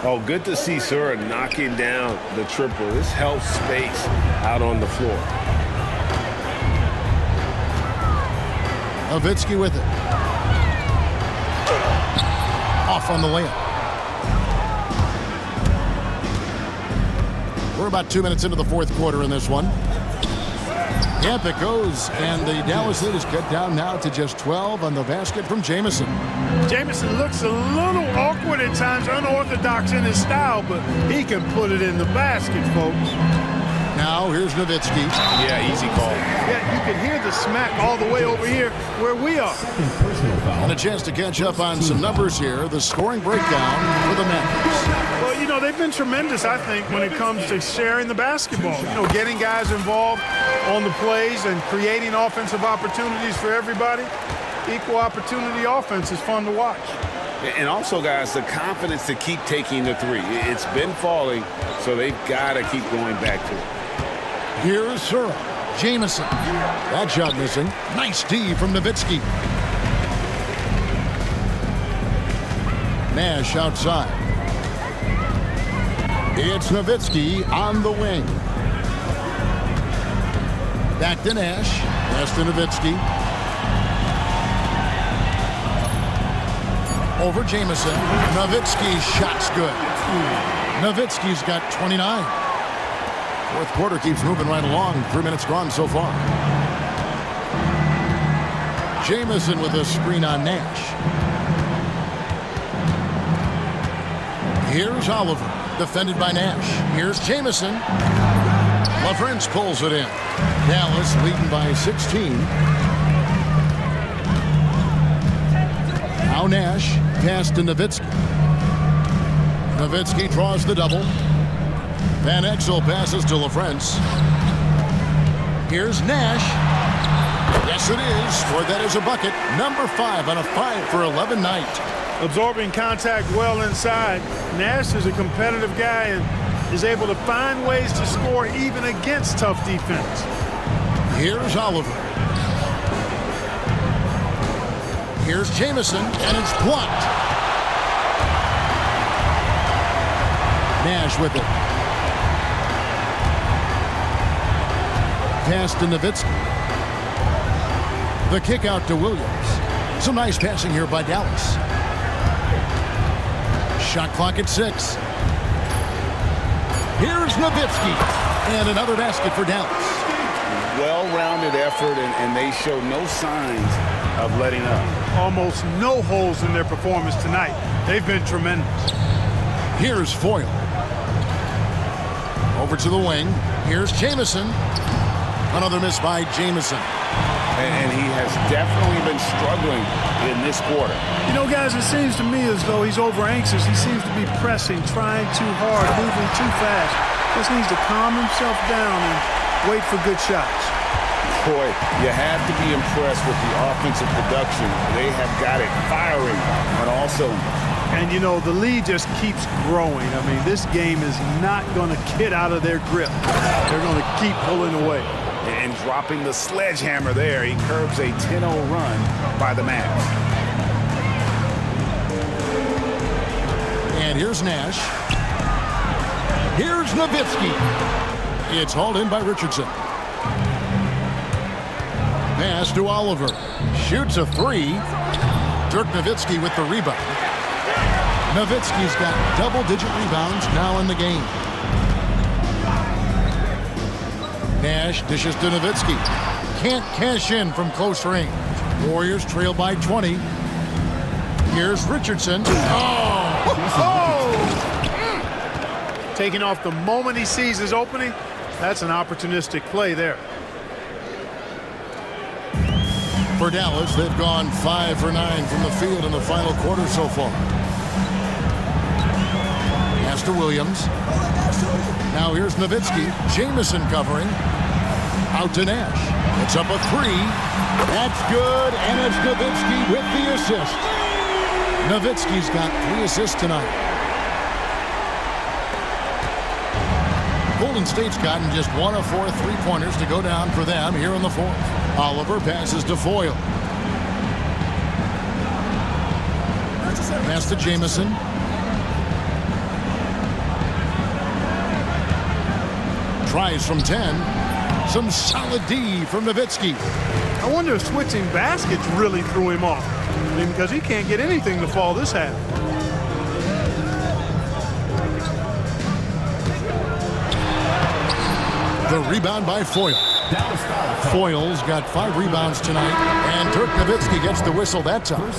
Oh, good to see Sura knocking down the triple. This helps space out on the floor. Nowitzki with it. Off on the layup. We're about 2 minutes into the 4th quarter in this one. Yep, it goes, and the Dallas lead is cut down now to just 12 on the basket from Jamison. Jamison looks a little awkward at times, unorthodox in his style, but he can put it in the basket, folks. Now here's Nowitzki. Yeah, easy call. Yeah, you can hear the smack all the way over here where we are. And a chance to catch up on some numbers here. The scoring breakdown for the Mavericks. Well, you know, they've been tremendous, I think, when it comes to sharing the basketball. You know, getting guys involved on the plays and creating offensive opportunities for everybody. Equal opportunity offense is fun to watch. And also, guys, the confidence to keep taking the three. It's been falling, so they've got to keep going back to it. Here's Sura. Jamison. That shot missing. Nice D from Nowitzki. Nash outside. It's Nowitzki on the wing. Back to Nash. Pass to Nowitzki. Over Jamison. Nowitzki's shot's good. Nowitzki's got 29. Fourth quarter keeps moving right along. 3 minutes gone so far. Jamison with a screen on Nash. Here's Oliver, defended by Nash. Here's Jamison. LaFrance pulls it in. Dallas leading by 16. Now Nash, pass to Nowitzki. Nowitzki draws the double. Van Exel passes to LaFrance. Here's Nash. Yes, it is. Scored that as a bucket. Number 5 on a 5-for-11 night. Absorbing contact well inside. Nash is a competitive guy and is able to find ways to score even against tough defense. Here's Oliver. Here's Jamison, and it's blocked. Nash with it. Pass to Nowitzki. The kick out to Williams. Some nice passing here by Dallas. Shot clock at 6. Here's Nowitzki. And another basket for Dallas. Well-rounded effort, and they show no signs of letting up. Almost no holes in their performance tonight. They've been tremendous. Here's Foyle. Over to the wing. Here's Jamison. Another miss by Jamison. And he has definitely been struggling in this quarter. You know, guys, it seems to me as though he's over-anxious. He seems to be pressing, trying too hard, moving too fast. Just needs to calm himself down and wait for good shots. Boy, you have to be impressed with the offensive production. They have got it firing on all cylinders. And, you know, the lead just keeps growing. I mean, this game is not going to get out of their grip. They're going to keep pulling away. And dropping the sledgehammer there, he curbs a 10-0 run by the Mavs. And here's Nash. Here's Nowitzki. It's hauled in by Richardson. Pass to Oliver. Shoots a 3. Dirk Nowitzki with the rebound. Nowitzki's got double-digit rebounds now in the game. Nash dishes to Nowitzki. Can't cash in from close range. Warriors trail by 20. Here's Richardson. Taking off the moment he sees his opening. That's an opportunistic play there. For Dallas, they've gone 5 for 9 from the field in the final quarter so far. Pass to Williams. Now here's Nowitzki. Jamison covering. Out to Nash. It's up a 3. That's good, and it's Nowitzki with the assist. Nowitzki's got 3 assists tonight. Golden State's gotten just 1 of 4 3-pointers to go down for them here in the fourth. Oliver passes to Foyle. Pass to Jamison. Tries from 10. Some solid D from Nowitzki. I wonder if switching baskets really threw him off. I mean, because he can't get anything to fall this half. The rebound by Foyle. Foyle's got 5 rebounds tonight, and Dirk Nowitzki gets the whistle that time.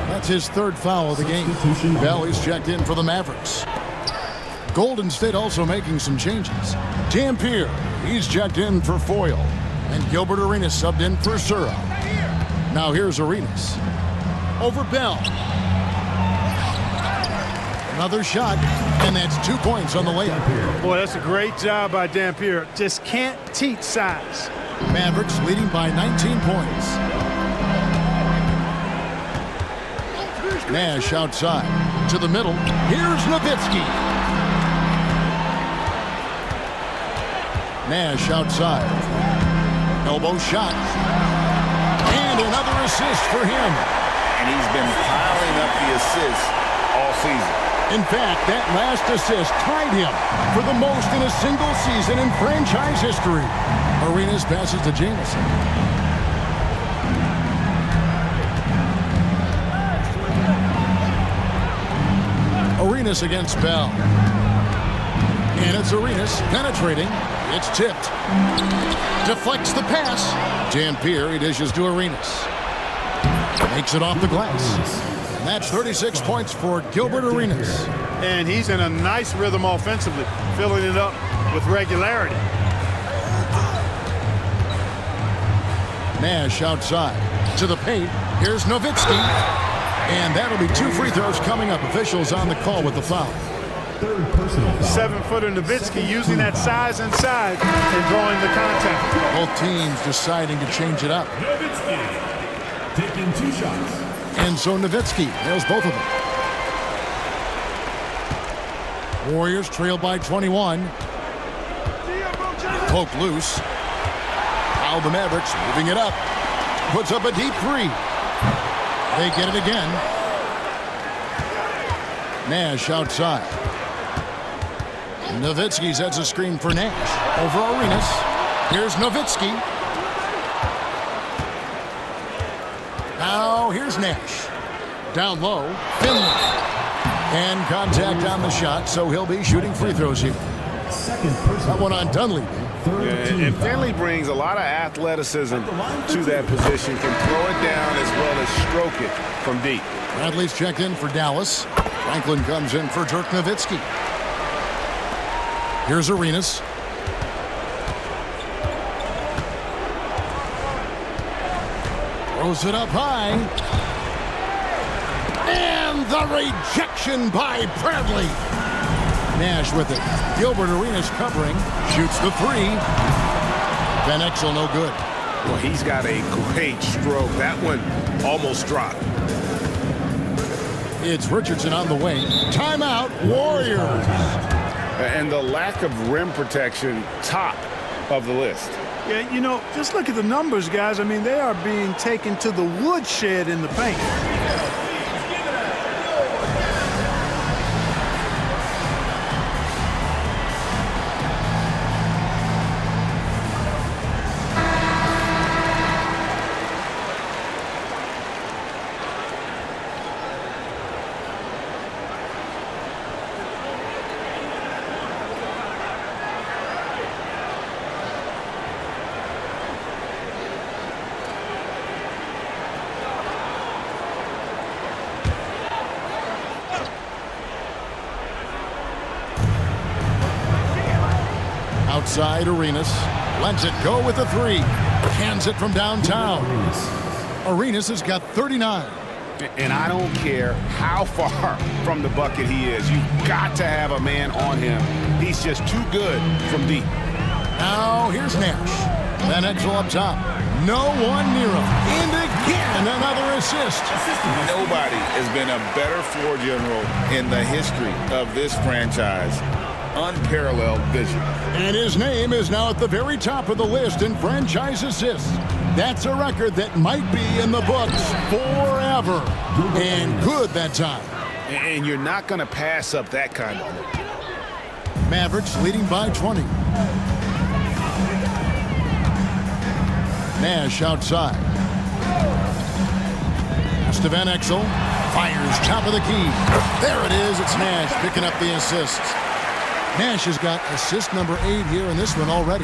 That's his 3rd foul of the game. Bell is checked in for the Mavericks. Golden State also making some changes. Dampier, he's checked in for Foyle, and Gilbert Arenas subbed in for Sura. Now here's Arenas. Over Bell. Another shot, and that's 2 points on the layup. Boy, that's a great job by Dampier. Just can't teach size. Mavericks leading by 19 points. Nash outside to the middle. Here's Nowitzki. Nash outside. Elbow shot. And another assist for him. And he's been piling up the assists all season. In fact, that last assist tied him for the most in a single season in franchise history. Arenas passes to Jamison. Arenas against Bell. And it's Arenas penetrating. It's tipped. Deflects the pass. Dampier, he dishes to Arenas. Makes it off the glass. And that's 36 points for Gilbert Arenas. And he's in a nice rhythm offensively, filling it up with regularity. Nash outside to the paint. Here's Nowitzki. And that'll be 2 free throws coming up. Officials on the call with the foul. 7-footer Nowitzki using that size inside and drawing the contact. Both teams deciding to change it up. Nowitzki taking 2 shots. And so Nowitzki nails both of them. Warriors trail by 21. Poke loose. Now the Mavericks moving it up. Puts up a deep 3. They get it again. Nash outside. Nowitzki sets a screen for Nash. Over Arenas. Here's Nowitzki. Now here's Nash. Down low. Finley. And contact on the shot, so he'll be shooting free throws here. That one on Dunleavy. And Finley brings a lot of athleticism to that position, can throw it down as well as stroke it from deep. Bradley's checked in for Dallas. Franklin comes in for Dirk Nowitzki. Here's Arenas. Throws it up high. And the rejection by Bradley. Nash with it. Gilbert Arenas covering. Shoots the 3. Van Exel no good. Well, he's got a great stroke. That one almost dropped. It's Richardson on the wing. Timeout, Warriors. And the lack of rim protection, top of the list. Yeah, you know, just look at the numbers, guys. I mean, they are being taken to the woodshed in the paint. Outside Arenas. Lets it go with a 3. Cans it from downtown. Arenas has got 39. And I don't care how far from the bucket he is. You've got to have a man on him. He's just too good from deep. Now here's Nash. Van Exel up top. No one near him. And again, another assist. Nobody has been a better floor general in the history of this franchise. Unparalleled vision. And his name is now at the very top of the list in franchise assists. That's a record that might be in the books forever. And good that time. And you're not going to pass up that kind of look. Mavericks leading by 20. Nash outside. Pass to Van Exel. Fires top of the key. There it is. It's Nash picking up the assist. Nash has got assist number 8 here in this one already.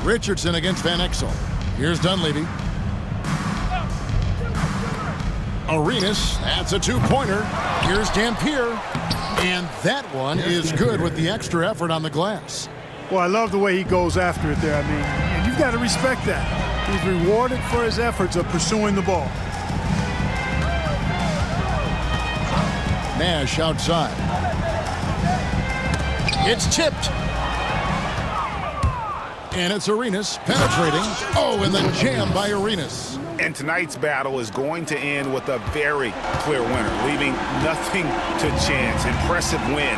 Richardson against Van Exel. Here's Dunleavy. Arenas, that's a 2-pointer. Here's Dampier. And that one is good with the extra effort on the glass. Well, I love the way he goes after it there. I mean, and you've got to respect that. He's rewarded for his efforts of pursuing the ball. Nash outside. It's tipped. And it's Arenas penetrating. Oh, and the jam by Arenas. And tonight's battle is going to end with a very clear winner, leaving nothing to chance. Impressive win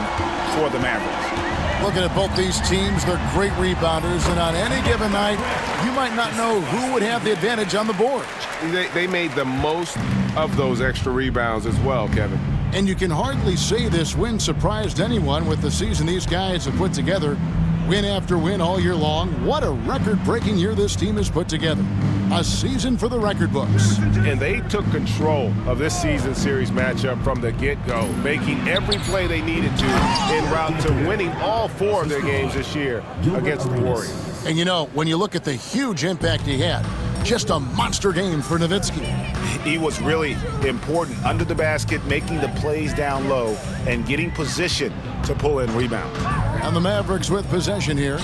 for the Mavericks. Looking at both these teams, they're great rebounders, and on any given night, you might not know who would have the advantage on the board. They made the most of those extra rebounds as well, Kevin. And you can hardly say this win surprised anyone with the season these guys have put together. Win after win all year long. What a record-breaking year this team has put together. A season for the record books. And they took control of this season series matchup from the get-go, making every play they needed to en route to winning all 4 of their games this year against the Warriors. And you know, when you look at the huge impact he had, just a monster game for Nowitzki. He was really important under the basket, making the plays down low and getting position to pull in rebounds. And the Mavericks with possession here.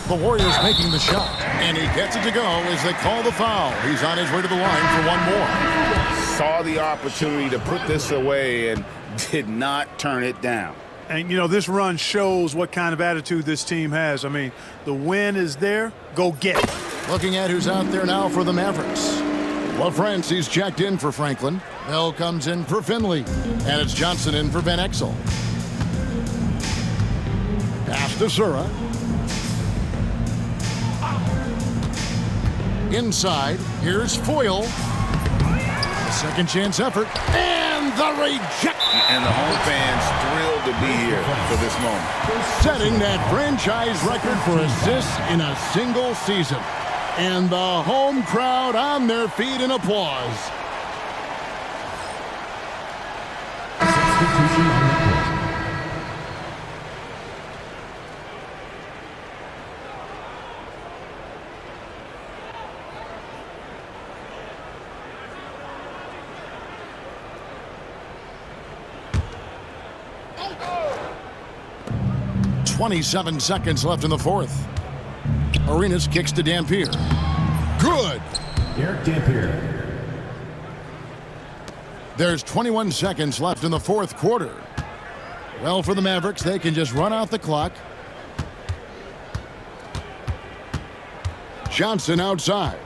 The Warriors making the shot. And he gets it to go as they call the foul. He's on his way to the line for one more. Saw the opportunity to put this away and did not turn it down. And, you know, this run shows what kind of attitude this team has. I mean, the win is there. Go get it. Looking at who's out there now for the Mavericks. Well, Francie's checked in for Franklin. Bell comes in for Finley. And it's Johnson in for Van Exel. Pass to Sura. Inside, here's Foyle. Second chance effort. And the reject. And the home fans thrilled to be here for this moment. Setting that franchise record for assists in a single season. And the home crowd on their feet in applause. .27 seconds left in the fourth. Arenas kicks to Dampier. Good. Derek Dampier. There's 21 seconds left in the fourth quarter. Well, for the Mavericks, they can just run out the clock. Johnson outside.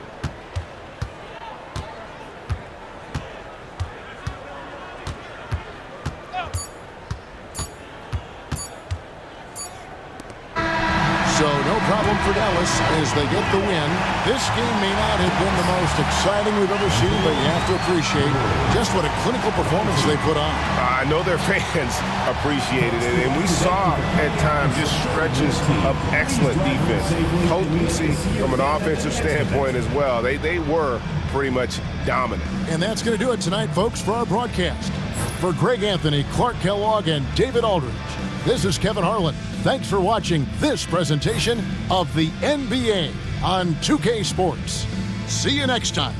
So no problem for Dallas as they get the win. This game may not have been the most exciting we've ever seen, but you have to appreciate just what a clinical performance they put on. I know their fans appreciated it, and we saw at times just stretches of excellent defense, potency from an offensive standpoint as well. They were pretty much dominant. And that's going to do it tonight, folks, for our broadcast. For Greg Anthony, Clark Kellogg, and David Aldridge, this is Kevin Harlan. Thanks for watching this presentation of the NBA on 2K Sports. See you next time.